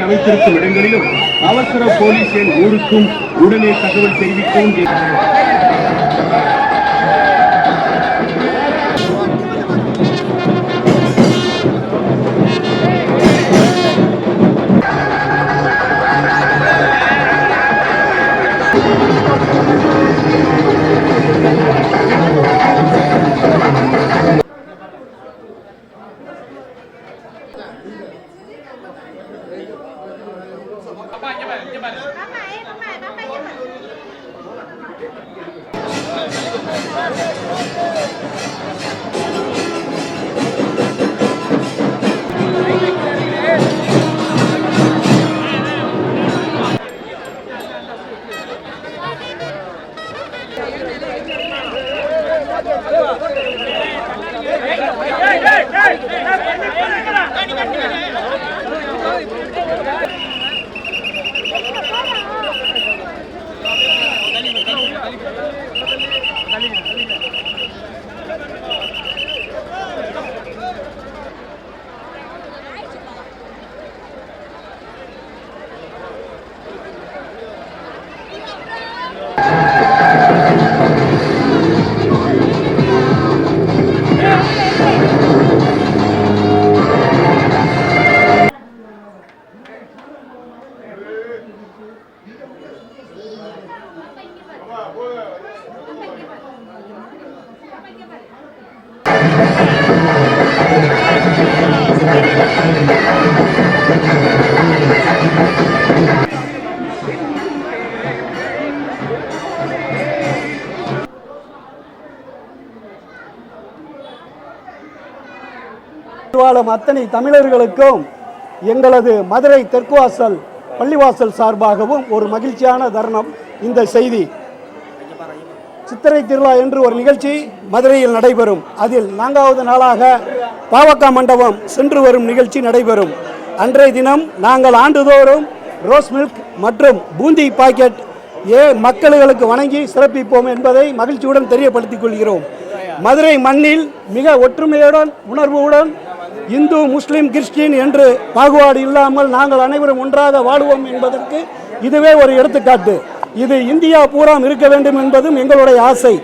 அமைத்திருக்கும் இடங்களிலும் அவசர போலீஸ் எண் 100க்கும் உடனே தகவல் தெரிவிக்கவும். வாழும் அத்தனை தமிழர்களுக்கும் எங்களது மதுரை தெற்குவாசல் பள்ளிவாசல் சார்பாகவும் ஒரு மகிழ்ச்சியான தருணம். இந்த செய்தி சித்திரை திருவிழா என்று ஒரு நிகழ்ச்சி மதுரையில் நடைபெறும். அதில் 4வது நாளாக பாவக்கா மண்டபம் சென்று வரும் நிகழ்ச்சி நடைபெறும். அன்றைய தினம் நாங்கள் ஆண்டுதோறும் ரோஸ் மில்க் மற்றும் பூந்தி பாக்கெட் மக்களுக்கு வணங்கி சிறப்பிப்போம் என்பதை மகிழ்ச்சியுடன் தெரியப்படுத்திக் கொள்கிறோம். மதுரை மண்ணில் மிக ஒற்றுமையுடன் உணர்வுடன் இந்து முஸ்லிம் கிறிஸ்டின் என்று பாகுபாடு இல்லாமல் நாங்கள் அனைவரும் ஒன்றாக வாழுவோம் என்பதற்கு இதுவே ஒரு எடுத்துக்காட்டு. இது இந்தியா பூரா இருக்க வேண்டும் என்பதும் எங்களுடைய ஆசை.